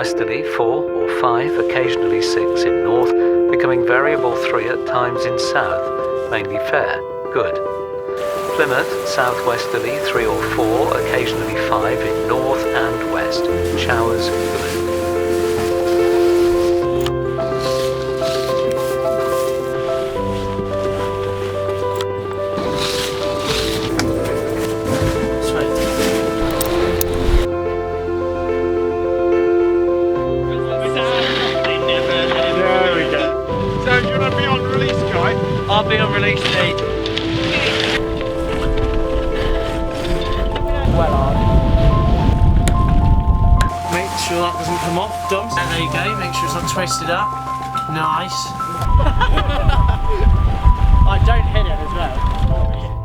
Westerly 4 or 5, occasionally 6 in north, becoming variable 3 at times in south, mainly fair, good. Plymouth, southwesterly 3 or 4, occasionally 5 in north and west, showers, good. I'll be on release date. Well on. Make sure that doesn't come off. Done. There you go. Make sure it's not twisted up. Nice. I don't hit it as well.